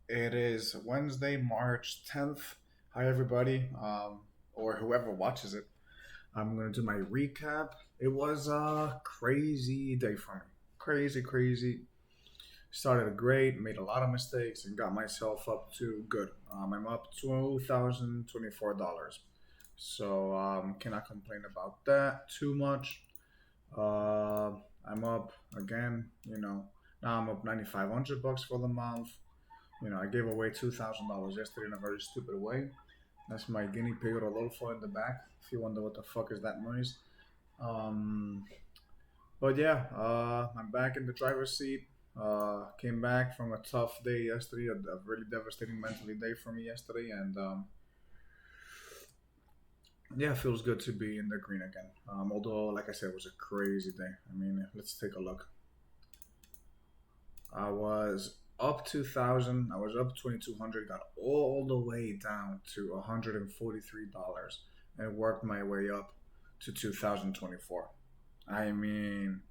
It is Wednesday, March 10th. Hi, everybody, or whoever watches it. I'm going to do my recap. It was a crazy day for me. Crazy, crazy. Started great, made a lot of mistakes, and got myself up to good. I'm up $2,024. So, cannot complain about that too much. Uh, I'm up again, now I'm up 9,500 bucks for the month. I gave away $2,000 yesterday in a very stupid way. That's my guinea pig Rodolfo in the back. If you wonder what the fuck is that noise. Um, but yeah, I'm back in the driver's seat. Came back from a tough day yesterday, a really devastating mentally day for me yesterday, and yeah, it feels good to be in the green again. Although, like I said, it was a crazy day. I mean, let's take a look. I was up 2,000. I was up 2,200. Got all the way down to $143, and worked my way up to 2,024. I mean,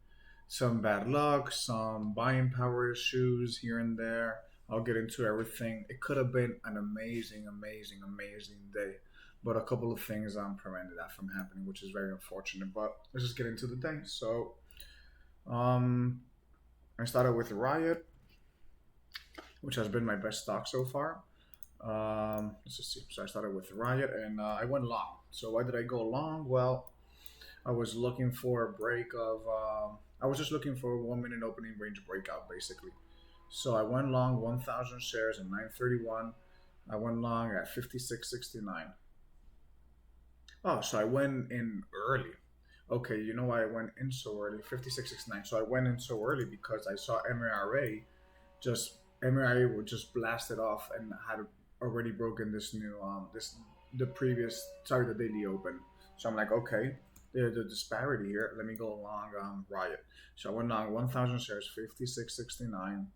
some bad luck, some buying power issues here and there. I'll get into everything. It could have been an amazing, amazing, amazing day, but a couple of things prevented that from happening, which is very unfortunate. But let's just get into the day. So, um, I started with Riot, which has been my best stock so far. Let's just see. So I started with Riot, and I went long. So why did I go long? Well, I was looking for a break of. I was just looking for a 1 minute opening range breakout, basically. So I went long 1,000 shares at 931. I went long at 56.69. Oh, so I went in early. Okay, you know why I went in so early? 56.69. So I went in so early because I saw MRA just MRA would just blast it off and had already broken this new the previous the daily open. So I'm like, okay, there's a disparity here. Let me go along Riot. So I went long 1,000 shares, 56.69.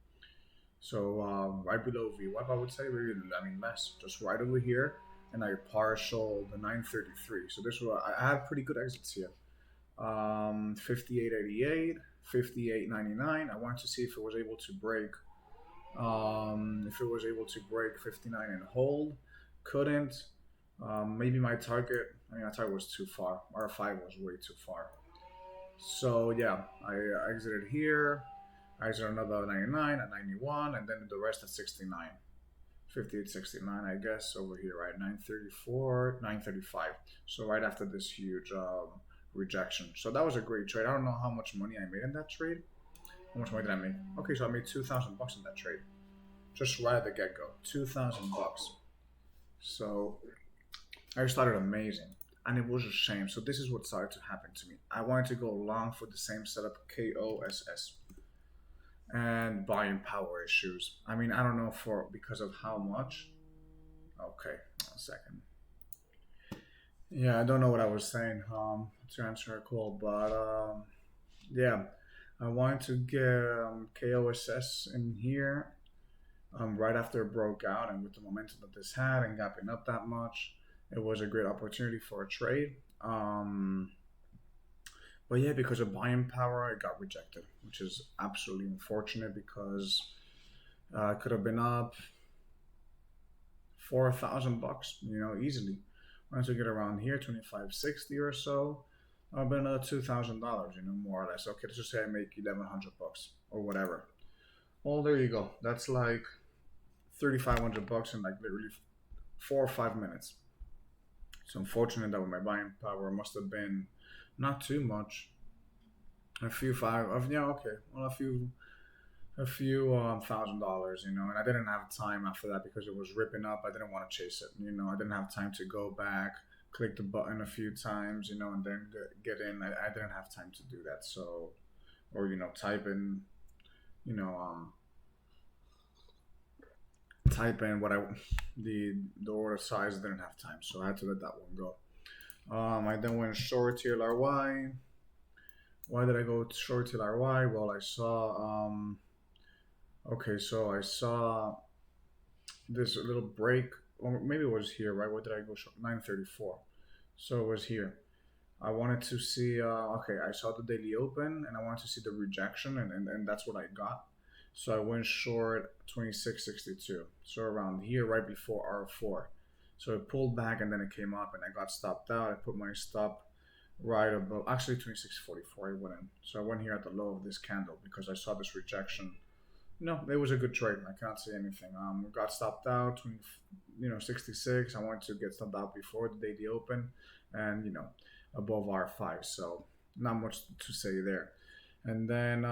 So right below VWAP, I would say, really, I mean less, just right over here, and I partial the 933. So this was I have pretty good exits here. 58.88, 58.99. I wanted to see if it was able to break if it was able to break 59 and hold, couldn't. Maybe my target, I mean, my target was too far. R5 was way too far. So yeah, I exited here. I exited another 99 at 91, and then the rest at 69. 58.69, I guess, over here, right? 934, 935. So right after this huge rejection. So that was a great trade. I don't know how much money I made in that trade. How much money did I make? Okay, so I made 2,000 bucks in that trade just right at the get go. 2,000 bucks. So I started amazing. And it was a shame. So this is what started to happen to me. I wanted to go long for the same setup KOSS and buying power issues. I mean, I don't know for because of how much. Okay, 1 second. Yeah, I don't know what I was saying to answer a call, but yeah, I wanted to get KOSS in here right after it broke out, and with the momentum that this had and gapping up that much, it was a great opportunity for a trade. But yeah, because of buying power, it got rejected, which is absolutely unfortunate because it could have been up 4,000 bucks, easily. Once we get around here, 25.60 or so, I've been $2,000, more or less. Okay, let's just say I make 1,100 bucks or whatever. Well, there you go. That's like 3,500 bucks in like literally 4 or 5 minutes. It's unfortunate that with my buying power must have been not too much. A few five of yeah, okay. Well, a few $1,000, and I didn't have time after that because it was ripping up. I didn't want to chase it, I didn't have time to go back, click the button a few times, and then get in. I didn't have time to do that. So, or type in, you know, um, type in what the order size. I didn't have time, so I had to let that one go. I then went short TLRY. Why did I go short TLRY? Well, I saw. Okay, so I saw this little break, or maybe it was here, right? Where did I go short? 934. So it was here. I wanted to see. Okay, I saw the daily open, and I wanted to see the rejection, and that's what I got. So I went short 26.62. So around here, right before R4. So it pulled back and then it came up and I got stopped out. I put my stop right above, actually 26.44. I went in. So I went here at the low of this candle because I saw this rejection. No, it was a good trade. I can't say anything. Got stopped out, 66. I wanted to get stopped out before the daily open, and above R5. So not much to say there. And then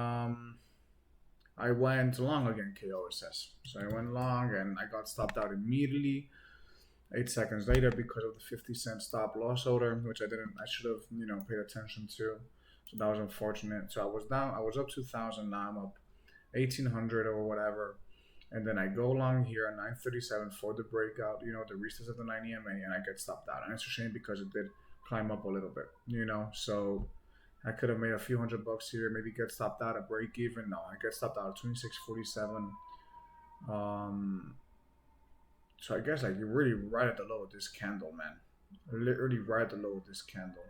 I went long again, KOSS. So I went long and I got stopped out immediately. 8 seconds later because of the 50 cent stop loss order, which I didn't. I should have paid attention to. So that was unfortunate. So I was down. I was up 2,000. Now I'm up 1,800 or whatever. And then I go long here at 9:37 for the breakout. The retest of the 90 MA, and I get stopped out. And it's a shame because it did climb up a little bit. So I could have made a few $100 here, maybe get stopped out at break even. No, I get stopped out at 26.47. So I guess like you're really right at the low of this candle, man. Literally right at the low of this candle.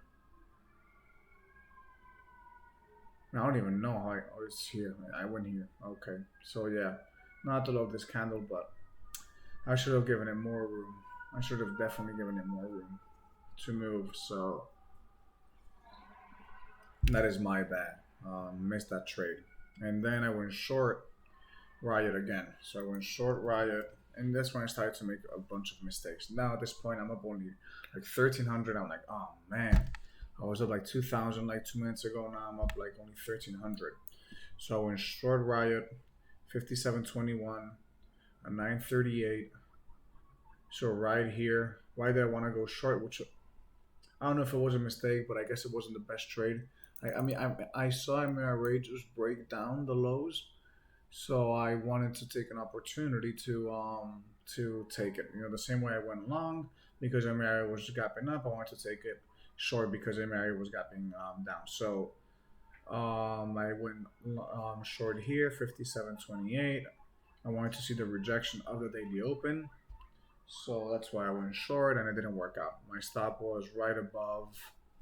I don't even know how it's here. I went here. Okay, so yeah, not at the low of this candle, but I should have given it more room. I should have definitely given it more room to move. So that is my bad. Missed that trade. And then I went short Riot again. So I went short Riot. And that's when I started to make a bunch of mistakes. Now at this point, I'm up only like 1,300. I'm like, oh man. I was up like 2,000 like 2 minutes ago. Now I'm up like only 1,300. So I went short Riot, 57.21, a 9:38. So right here, why did I want to go short? Which I don't know if it was a mistake, but I guess it wasn't the best trade. I saw MRA just break down the lows, so I wanted to take an opportunity to take it. The same way I went long because MRA was gapping up. I wanted to take it short because MRA was gapping down. So I went short here, 57.28. I wanted to see the rejection of the daily open. So that's why I went short and it didn't work out. My stop was right above.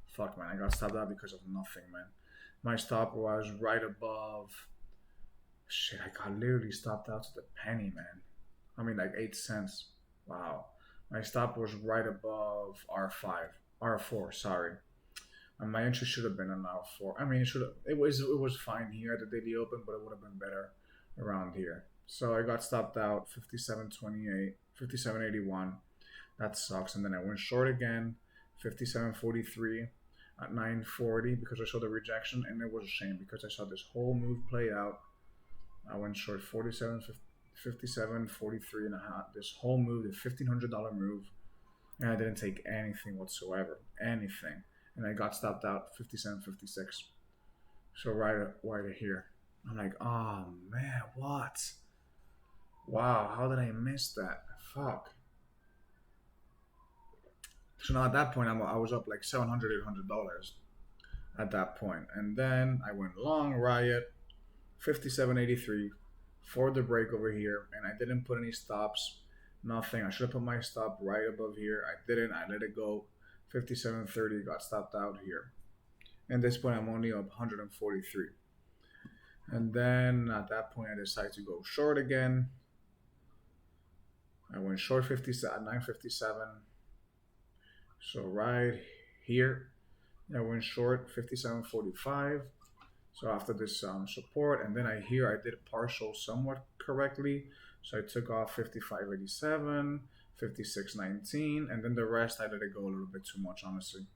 Fuck, man, I got stopped out because of nothing, man. My stop was right above. Shit, I got literally stopped out to the penny, man. I mean, like 8 cents. Wow. My stop was right above R4, sorry. And my entry should have been on R4. I mean, it was fine here at the daily open, but it would have been better around here. So I got stopped out 57.28, 57.81. That sucks. And then I went short again, 57.43 at 9:40 because I saw the rejection, and it was a shame because I saw this whole move play out. I went short 57.43 and a half. This whole move, the $1,500 move, and I didn't take anything whatsoever, anything. And I got stopped out 57.56. So right here, I'm like, oh man, what? Wow, how did I miss that? Fuck. So now at that point, I was up like $700, $800 at that point. And then I went long Riot, 57.83 for the break over here. And I didn't put any stops, nothing. I should have put my stop right above here. I didn't. I let it go. 57.30, got stopped out here. And at this point, I'm only up 143. And then at that point, I decided to go short again. I went short 9:57. So right here, I went short 57.45. So after this support, and then I did partial somewhat correctly. So I took off 55.87, 56.19, and then the rest I let it go a little bit too much, honestly.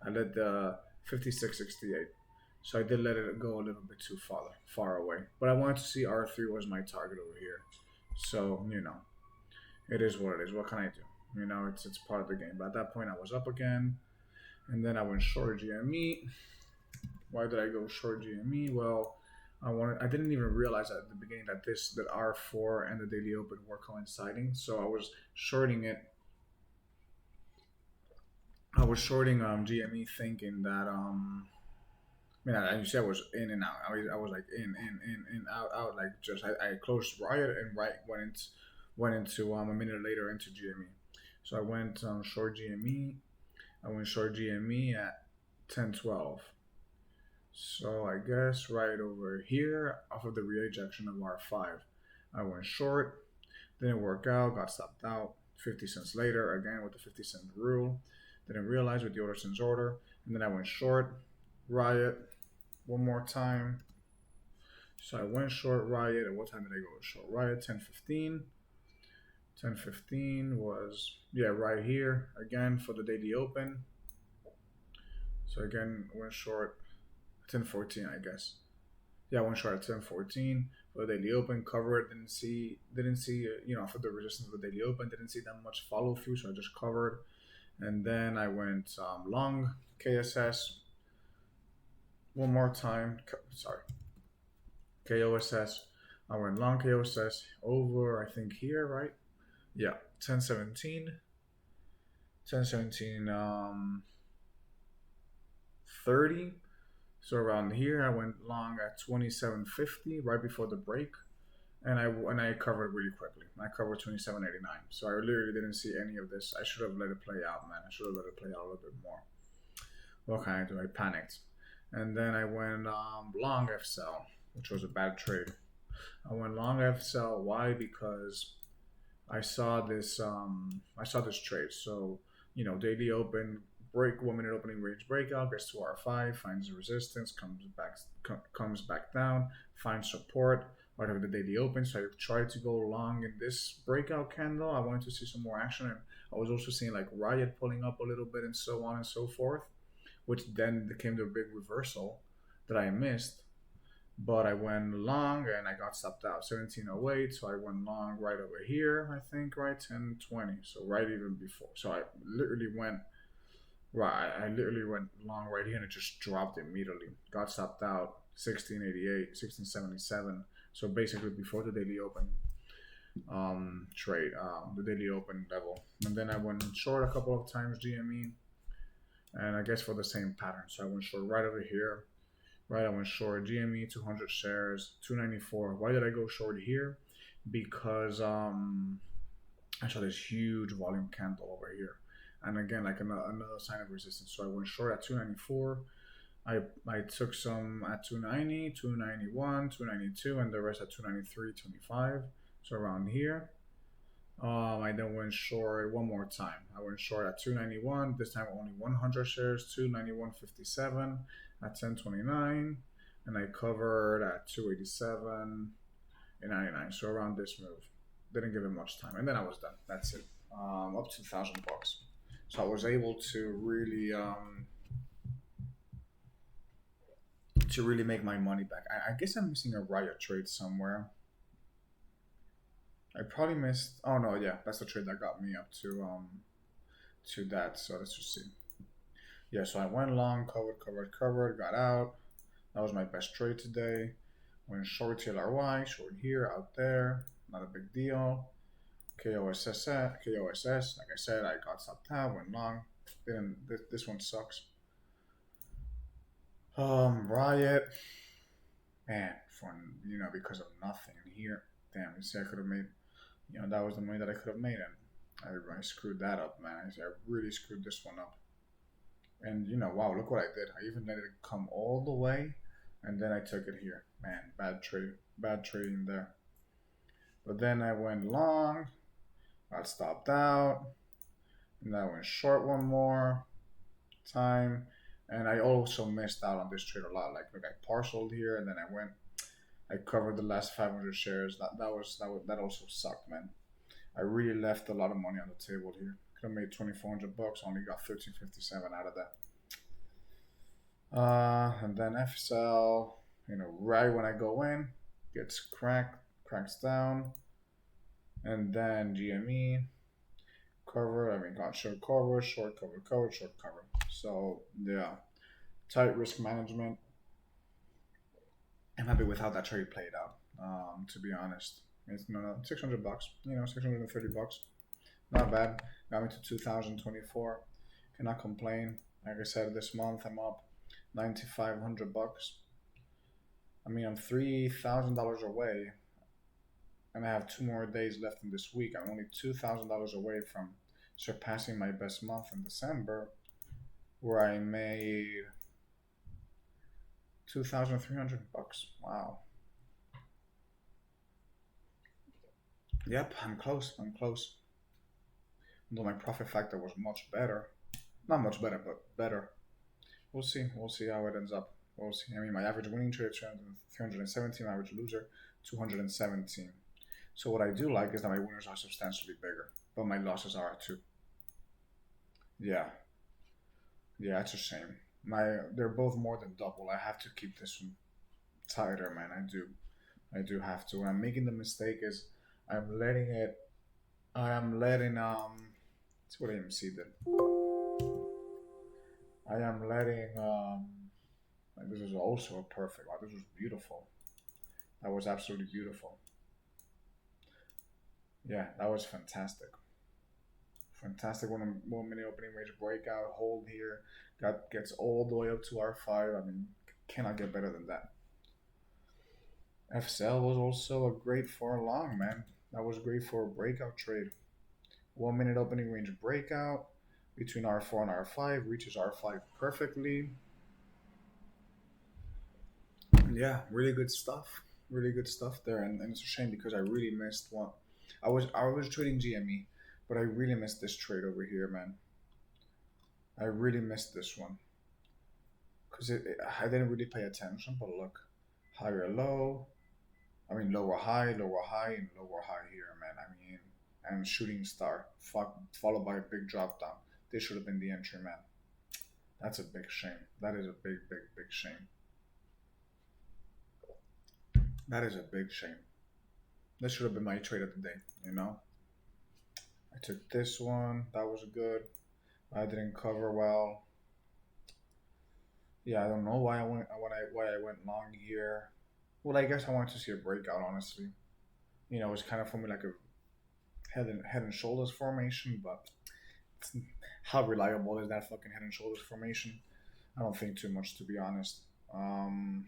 I let the 56.68. So I did let it go a little bit too far away. But I wanted to see R3 was my target over here. So, it is what it is. What can I do? It's part of the game. But at that point, I was up again. And then I went short GME. Why did I go short GME? Well, I didn't even realize at the beginning that R4 and the daily open were coinciding. So I was shorting it. I was shorting GME thinking that as you said, I was in and out. I was like in, out. Like I closed Riot and went into a minute later into GME. So I went short GME. I went short GME at 10:12. So I guess right over here, off of the rejection of R5, I went short. Didn't work out. Got stopped out. 50 cents later, again with the 50-cent rule. Didn't realize with the order since order, and then I went short. Riot one more time. So I went short Riot. At what time did I go short Riot? 10:15. 10:15 was, yeah, right here again for the daily open. So again went short 10:14, I guess. Yeah, I went short at 10:14 for the daily open. Covered. Didn't see for the resistance of the daily open. Didn't see that much follow through, so I just covered. And then I went long KSS one more time. Sorry, KOSS. I went long KOSS over, I think here, right? Yeah, 10:17. 10:17 30. So around here I went long at 27.50 right before the break, and I covered really quickly. I covered 27.89. So I literally didn't see any of this. I should have let it play out, man. I should have let it play out a little bit more. What can I do? I panicked. And then I went long FSL, which was a bad trade. I went long FSL. Why? Because I saw this trade. So, daily open, break, 1 minute opening range breakout, gets to R5, finds resistance, comes back down, finds support right over the daily open. So I tried to go long in this breakout candle. I wanted to see some more action, and I was also seeing like Riot pulling up a little bit and so on and so forth, which then became the big reversal that I missed. But I went long and I got stopped out 1708. So I went long right over here, I think, right 1020. So right even before. So I literally went long right here and it just dropped immediately. Got stopped out 1688, 1677. So basically before the daily open trade, the daily open level. And then I went short a couple of times GME, and I guess for the same pattern. So I went short right over here. Right, I went short GME 200 shares 294. Why did I go short here? Because I saw this huge volume candle over here, and again like another sign of resistance. So I went short at 294. I took some at 290, 291, 292, and the rest at 293, 25. So around here. I then went short one more time. I went short at 291. This time only 100 shares, 291.57 at 1029, and I covered at 287 and 99. So around this move, didn't give it much time, and then I was done. That's it. Up to $1,000. So I was able to really make my money back. I guess I'm missing a Riot trade somewhere. I probably missed. Oh no, yeah, that's the trade that got me up to that. So let's just see. Yeah, so I went long, covered, got out. That was my best trade today. Went short TLRY, short here, out there, not a big deal. KOSS, like I said, I got stopped out, went long. This one sucks. Riot, man, because of nothing here. Damn, you see, I could have made, that was the money that I could have made, and I screwed that up, man. I really screwed this one up. And wow, look what I did. I even let it come all the way, and then I took it here. Man, bad trading there. But then I went long, got stopped out, and I went short one more time, and I also missed out on this trade a lot. Like, look, I partialed here, and then I covered the last 500 shares. That also sucked, man. I really left a lot of money on the table here. Could have made $2,400. Only got 1357 out of that. And then FSL, right when I go in, gets cracks down, and then GME got short cover, short cover. So yeah, tight risk management. I'm happy with how that trade played out. To be honest, it's $600. $630. Not bad. Got me to 2024. Cannot complain. Like I said, this month I'm up $9,500. I mean, I'm $3,000 away, and I have 2 more days left in this week. I'm only $2,000 away from surpassing my best month in December, where I made $2,300. Wow. Yep, I'm close. I'm close. Though my profit factor was much better. Not much better, but better. We'll see. We'll see how it ends up. We'll see. I mean, my average winning trade is 317, my average loser 217. So what I do like is that my winners are substantially bigger, but my losses are too. Yeah, yeah, it's a shame. They're both more than double. I have to keep this one tighter, man. I do have to. What I'm making the mistake is I'm letting it. I am letting Let's see what AMC did. I am letting like this is also a perfect. Wow, this was beautiful. That was absolutely beautiful. Yeah, that was fantastic. Fantastic 1 minute opening range breakout hold here. Got gets all the way up to R5. I mean, cannot get better than that. FSL was also a great for a long, man. That was great for a breakout trade. 1 minute opening range breakout between R4 and R5 reaches R5 perfectly. Yeah, really good stuff. Really good stuff there, and it's a shame because I really missed one. I was trading GME, but I really missed this trade over here, man. I really missed this one because I didn't really pay attention. But look, higher low, I mean lower high, and lower high here, man. I mean, and shooting star, fuck, followed by a big drop down. This should have been the entry, man. That's a big shame. That is a big, big, big shame. That is a big shame. This should have been my trade of the day, you know? I took this one. That was good. I didn't cover well. Yeah, I don't know why I went long here. Well, I guess I wanted to see a breakout, honestly. It's kind of for me like a head and shoulders formation, but how reliable is that fucking head and shoulders formation? I don't think too much, to be honest. Um,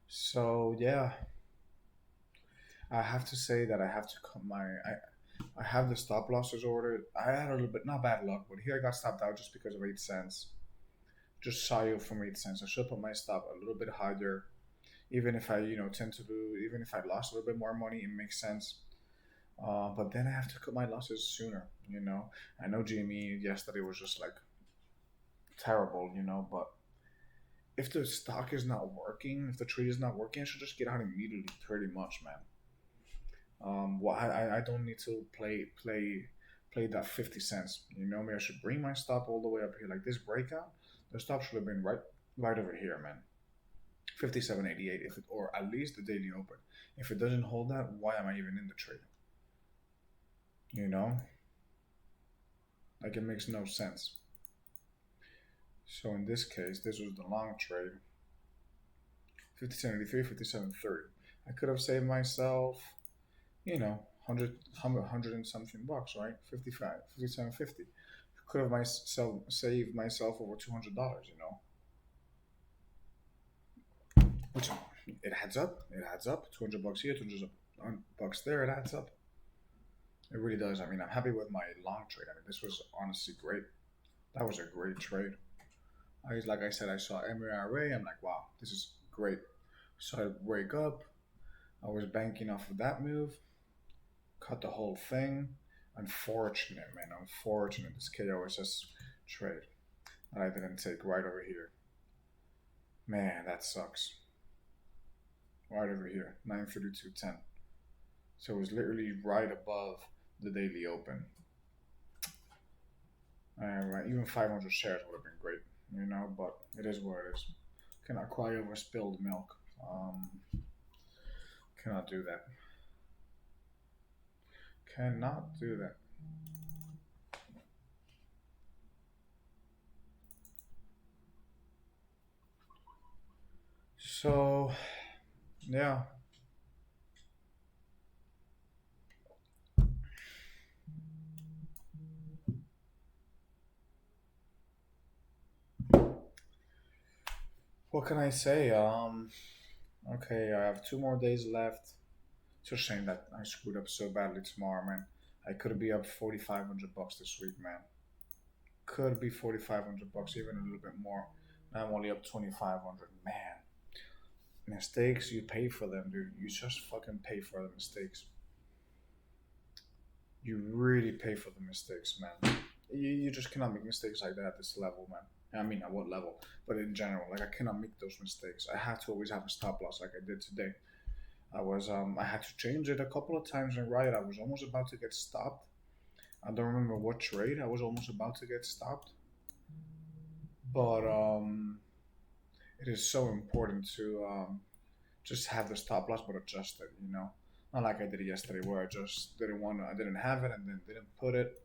so yeah, I have to say that I have to cut I have the stop losses ordered. I had a little bit not bad luck, but here I got stopped out just because of 8 cents. Just shy of from 8 cents. I should put my stop a little bit higher. Even if I tend to lose, even if I lost a little bit more money, it makes sense. But then I have to cut my losses sooner. I know GME yesterday was just like terrible. But if the stock is not working, if the trade is not working, I should just get out immediately. Pretty much, man. Well, I don't need to play that 50 cents. Maybe I should bring my stop all the way up here, like this breakout. The stop should have been right over here, man. 57.88, if it or at least the daily open. If it doesn't hold that, why am I even in the trade? You know, like it makes no sense. So in this case, this was the long trade. 57.83, 57.30. I could have saved myself, 100 and something bucks, right? 55, 57.50. Could have myself saved myself over $200, which it adds up. It adds up. $200 here, $200 there. It adds up. It really does. I mean, I'm happy with my long trade. I mean, this was honestly great. That was a great trade. Like I said, I saw MRA. I'm like, wow, this is great. So I wake up. I was banking off of that move. Cut the whole thing. Unfortunate, man. Unfortunate. This KOSS trade that I didn't take right over here. Man, that sucks. Right over here, 932.10. So it was literally right above the daily open. Even 500 shares would have been great, but it is what it is. Cannot cry over spilled milk. Cannot do that. Cannot do that. So, yeah. What can I say? Okay, I have 2 more days left. It's a shame that I screwed up so badly tomorrow, man. I could be up $4,500 this week, man. Could be $4,500, even a little bit more. I'm only up 2,500. Man, mistakes, you pay for them, dude. You just fucking pay for the mistakes. You really pay for the mistakes, man. You just cannot make mistakes like that at this level, man. I mean, at what level? But in general, like I cannot make those mistakes. I have to always have a stop loss, like I did today. I had to change it a couple of times in Riot. I was almost about to get stopped. I don't remember what trade I was almost about to get stopped, but it is so important to just have the stop loss, but adjust it. Not like I did it yesterday, where I just I didn't have it, and then didn't put it,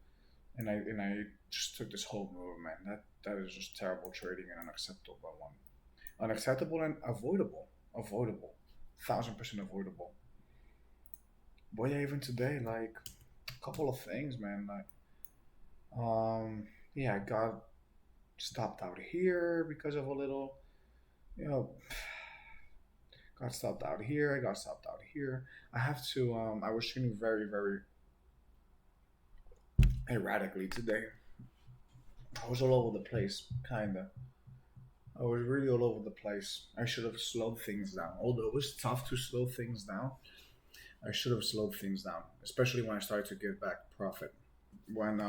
and I just took this whole move, man. That is just terrible trading and unacceptable one. Unacceptable and avoidable, 1,000% avoidable. But yeah, even today, like a couple of things, man. Like yeah, I got stopped out here because of a little, you know, got stopped out here. I got stopped out here. I have to. I was shooting very, very erratically today. I was all over the place, kinda. I was really all over the place. I should have slowed things down. Although it was tough to slow things down, I should have slowed things down, especially when I started to get back profit. When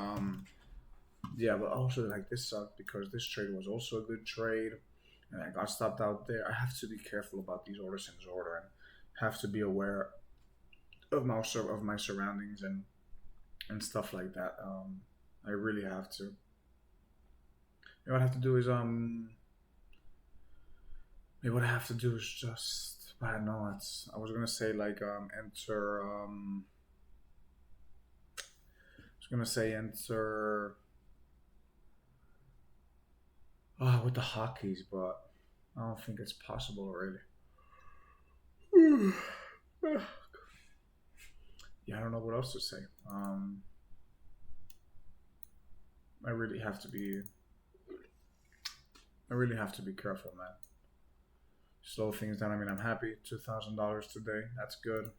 yeah, but also like this sucked because this trade was also a good trade, and I got stopped out there. I have to be careful about these orders in order, and have to be aware of my surroundings and stuff like that. I really have to. What I have to do is maybe what I have to do is just I don't know. I was gonna say like enter I was gonna say enter with the hotkeys, but I don't think it's possible really. Yeah, I don't know what else to say. I really have to be. I really have to be careful, man. Slow things down. I mean, I'm happy. $2,000 today. That's good.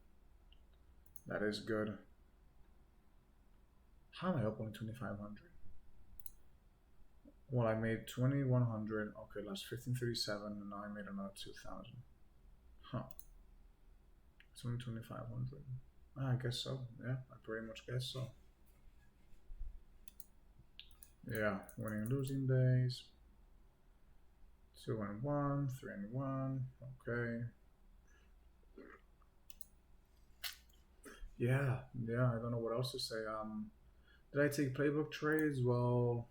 That is good. How am I up only 2,500? Well, I made 2,100. Okay, last 1537, and now I made another 2,000. Huh. It's only 2,500. I guess so. Yeah, I pretty much guess so. Yeah, winning and losing days. 2 and 1, 3 and 1. Okay. Yeah, I don't know what else to say. Did I take playbook trades? Well,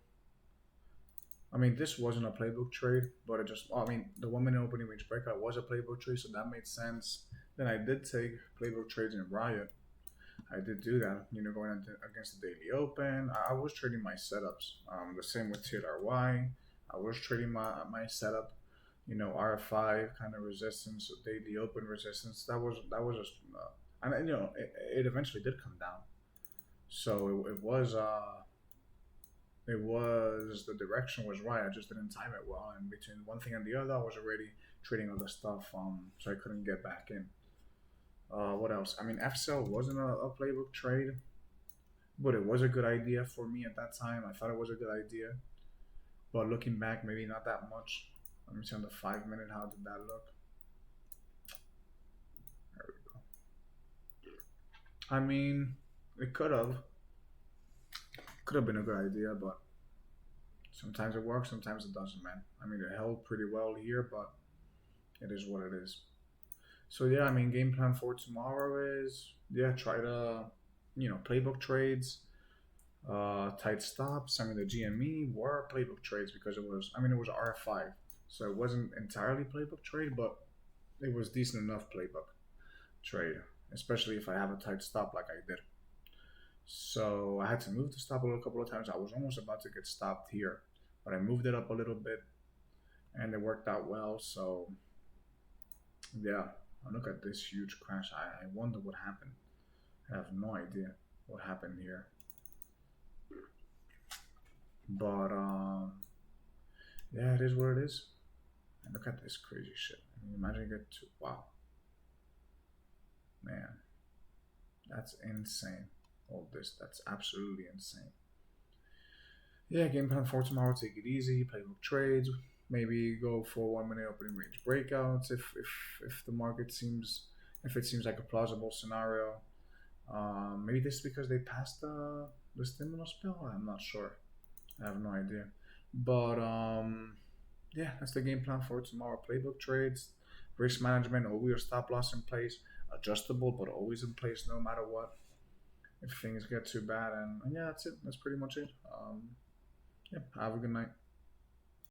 I mean, this wasn't a playbook trade, but it just, I mean, the 1 minute opening range breakout was a playbook trade, so that made sense. Then I did take playbook trades in Riot. I did do that, going against the daily open. I was trading my setups. The same with TLRY. I was trading my setup, RF5 kind of resistance, daily open resistance. That was just, and it eventually did come down. So it was the direction was right. I just didn't time it well, and between one thing and the other, I was already trading other stuff. So I couldn't get back in. What else? I mean, FCell wasn't a playbook trade, but it was a good idea for me at that time. I thought it was a good idea, but looking back, maybe not that much. Let me see on the 5 minute. How did that look? There we go. I mean, it could have been a good idea, but sometimes it works, sometimes it doesn't, man. I mean, it held pretty well here, but it is what it is. So yeah, I mean, game plan for tomorrow is try to, playbook trades, tight stops. I mean, the GME were playbook trades because it was RF5, so it wasn't entirely playbook trade, but it was decent enough playbook trade, especially if I have a tight stop like I did. So I had to move the stop a couple of times. I was almost about to get stopped here, but I moved it up a little bit, and it worked out well. So yeah, look at this huge crash. I wonder what happened. I have no idea what happened here. But yeah, it is what it is. And look at this crazy shit. I mean, imagine you get to wow, man, that's insane. All this, that's absolutely insane. Yeah, game plan for tomorrow. Take it easy. Playbook trades. Maybe go for 1 minute opening range breakouts if the market seems if it seems like a plausible scenario. Maybe this is because they passed the stimulus bill. I'm not sure. I have no idea. But yeah, that's the game plan for tomorrow. Playbook trades, risk management, always your stop loss in place, adjustable but always in place no matter what. If things get too bad, and yeah, that's it. That's pretty much it. Yeah, have a good night.